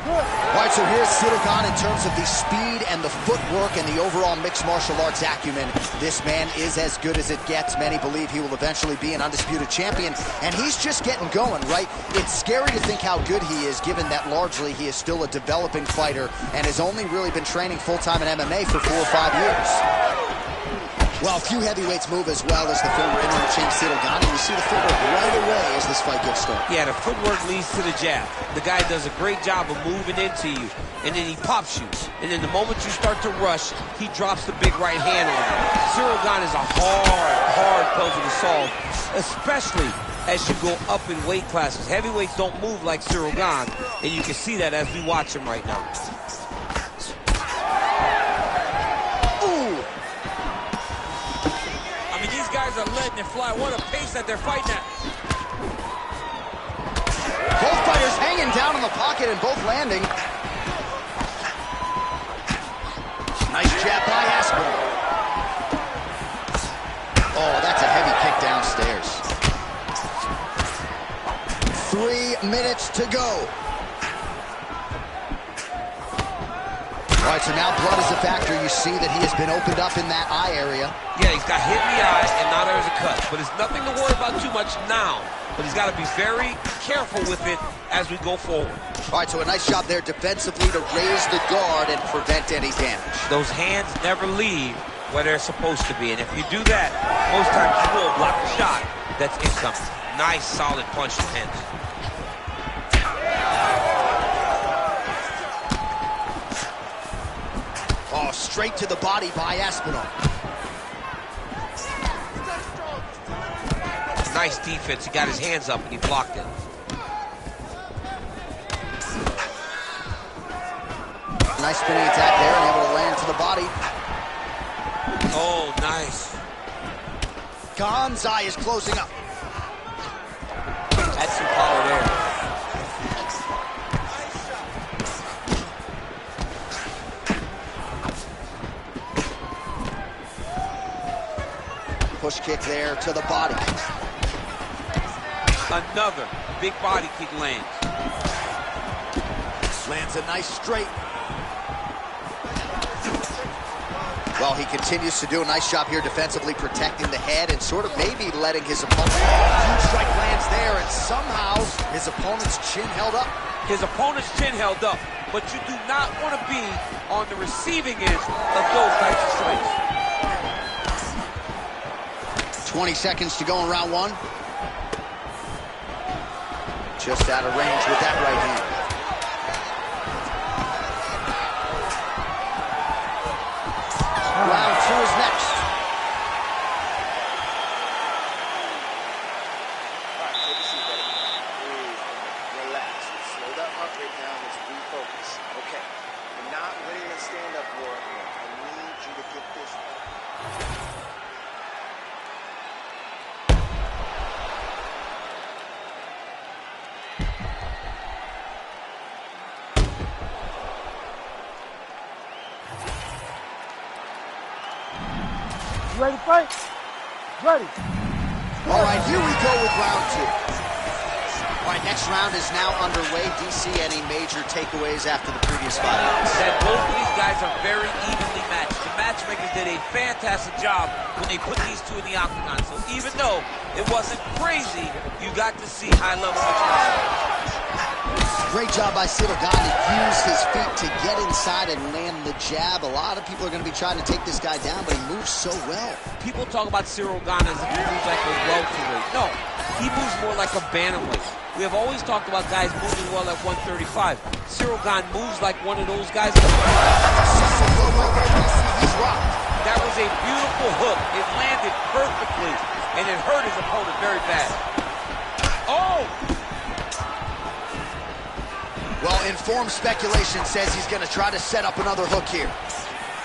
All right, so here's Sirogan in terms of the speed and the footwork and the overall mixed martial arts acumen. This man is as good as it gets. Many believe he will eventually be an undisputed champion, and he's just getting going, right? It's scary to think how good he is, given that largely he is still a developing fighter and has only really been training full-time in MMA for 4 or 5 years. Well, a few heavyweights move as well as the former interim champ Sirogan, and you see the footwork right away as this fight gets started. Yeah, the footwork leads to the jab. The guy does a great job of moving into you, and then he pops you. And then the moment you start to rush, he drops the big right hand on you. Sirogan is a hard puzzle to solve, especially as you go up in weight classes. Heavyweights don't move like Sirogan, and you can see that as we watch him right now. Are letting it fly. What a pace that they're fighting at. Both fighters hanging down in the pocket and both landing. Nice jab by Aspinall. Oh, that's a heavy kick downstairs. 3 minutes to go. All right, so now blood is a factor. You see that he has been opened up in that eye area. Yeah, he's got hit in the eye, and now there's a cut. But it's nothing to worry about too much now. But he's got to be very careful with it as we go forward. All right, so a nice job there defensively to raise the guard and prevent any damage. Those hands never leave where they're supposed to be. And if you do that, most times you will block a shot that's incoming. Nice, solid punch to hands. Oh, straight to the body by Aspinall. Nice defense. He got his hands up and he blocked it. Nice spinning attack there and able to land to the body. Oh, nice. Khan's eye is closing up. That's some power there. Push kick there to the body. Another big body kick lands. Lands a nice straight. Well, he continues to do a nice job here defensively, protecting the head and sort of maybe letting his opponent. Huge strike lands there, and somehow his opponent's chin held up. His opponent's chin held up, but you do not want to be on the receiving end of those types of strikes. 20 seconds to go in round 1. Just out of range with that right hand. Round 2 is next. All right, take a seat, buddy. Breathe, relax. Slow that heart rate down. Let's refocus. Okay, you're not winning a stand-up war here. I need you to get this. Ready to fight? Ready. All right, here we go with round 2. All right, next round is now underway. DC, any major takeaways after the previous fight? That both of these guys are very evenly matched. The matchmakers did a fantastic job when they put these two in the octagon. So even though it wasn't crazy, you got to see high level of Great job by Sirogan to use his feet to get inside and land the jab. A lot of people are going to be trying to take this guy down, but he moves so well. People talk about Sirogan as if he moves like a welterweight. No, he moves more like a bantamweight. We have always talked about guys moving well at 135. Sirogan moves like one of those guys. He's rocked. That was a beautiful hook. It landed perfectly, and it hurt his opponent very bad. Oh! Well, informed speculation says he's going to try to set up another hook here.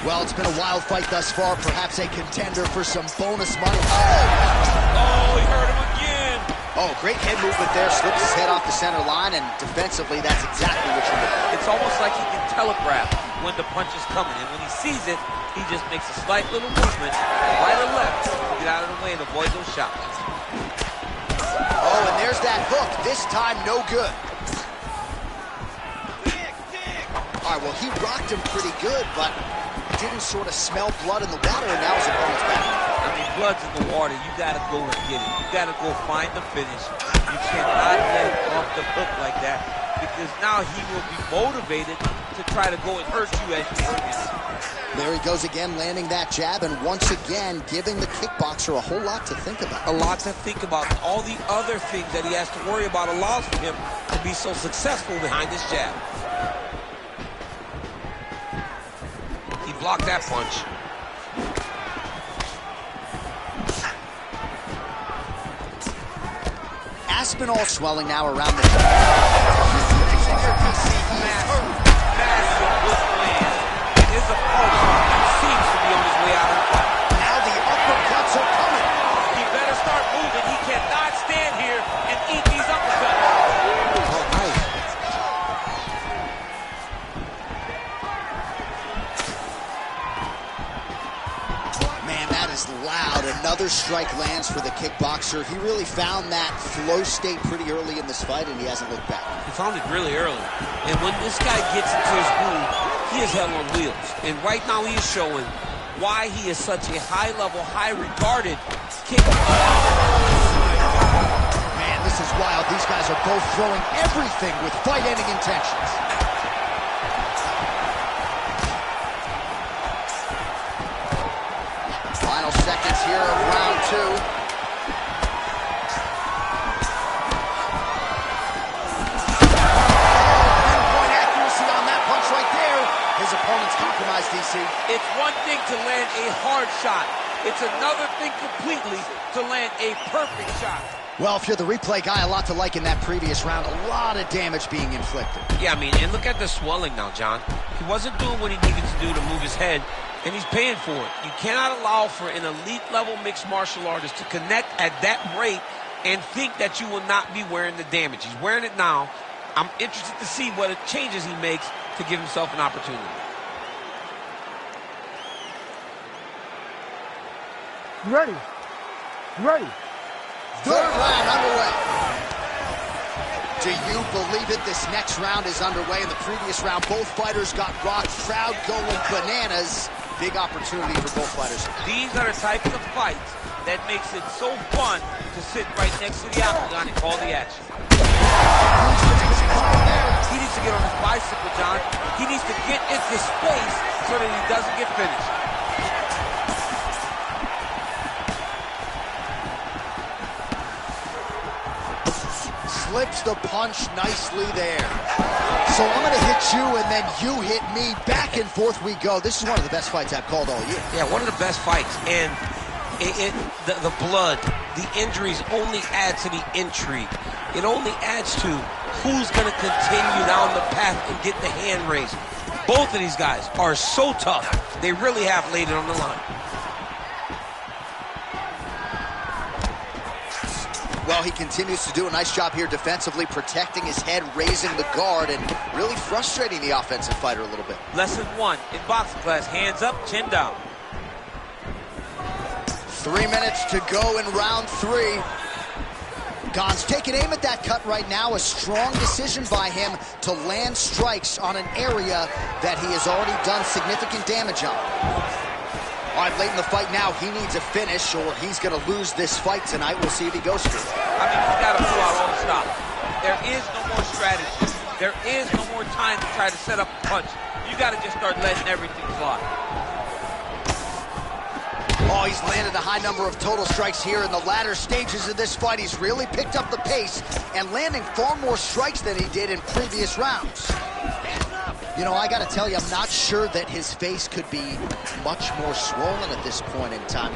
Well, it's been a wild fight thus far. Perhaps a contender for some bonus money. Oh, he hurt him again. Oh, great head movement there. Slips his head off the center line, and defensively, that's exactly what you're looking for. It's almost like he can telegraph when the punch is coming. And when he sees it, he just makes a slight little movement, right or left, to get out of the way and avoid those shots. Oh, and there's that hook. This time, no good. right, well, he rocked him pretty good, but didn't sort of smell blood in the water, and now his opponent's back. I mean, blood's in the water. You got to go and get it. You got to go find the finish. You cannot let it off the hook like that, because now he will be motivated to try to go and hurt you as you hurt him. There he goes again, landing that jab, and once again giving the kickboxer a whole lot to think about. A lot to think about. All the other things that he has to worry about allows for him to be so successful behind this jab. He blocked that punch. Aspinall swelling now around the Massive good land. And his opponent seems to be on his way out of the fight. Now the uppercuts are coming. He better start moving. He cannot stand here and eat these uppercuts. Oh, nice. Man, that is loud. Another strike lands for the kickboxer. He really found that flow state pretty early in this fight, and he hasn't looked back. He found it really early. And when this guy gets into his groove, he is hell on wheels. And right now he is showing why he is such a high-level, high-regarded kickboxer. Man, this is wild. These guys are both throwing everything with fight-ending intentions. Final seconds here of round two. Pinpoint accuracy on that punch right there. His opponent's compromised, DC. It's one thing to land a hard shot. It's another thing completely to land a perfect shot. Well, if you're the replay guy, a lot to like in that previous round. A lot of damage being inflicted. Yeah, I mean, and look at the swelling now, John. He wasn't doing what he needed to do to move his head, and he's paying for it. You cannot allow for an elite-level mixed martial artist to connect at that rate and think that you will not be wearing the damage. He's wearing it now. I'm interested to see what changes he makes to give himself an opportunity. You ready? You ready? Third round underway. Do you believe it? This next round is underway. In the previous round, both fighters got rocked. Crowd going bananas. Big opportunity for both fighters. These are the types of fights that makes it so fun to sit right next to the octagon and call the action. He needs to get on his bicycle, John. He needs to get into space so that he doesn't get finished. Slips the punch nicely there. So I'm going to hit you, and then you hit me. Back and forth we go. This is one of the best fights I've called all year. Yeah, one of the best fights. And the blood, the injuries only add to the intrigue. It only adds to who's going to continue down the path and get the hand raised. Both of these guys are so tough. They really have laid it on the line. Well, he continues to do a nice job here defensively, protecting his head, raising the guard, and really frustrating the offensive fighter a little bit. Lesson one in boxing class, hands up, chin down. 3 minutes to go in round three. Gon's taking aim at that cut right now. A strong decision by him to land strikes on an area that he has already done significant damage on. All right, late in the fight now, he needs a finish or he's going to lose this fight tonight. We'll see if he goes for it. I mean, he's got to pull out all the stops. There is no more strategy. There is no more time to try to set up a punch. You got to just start letting everything fly. Oh, he's landed a high number of total strikes here in the latter stages of this fight. He's really picked up the pace and landing far more strikes than he did in previous rounds. You know, I got to tell you, I'm not sure that his face could be much more swollen at this point in time.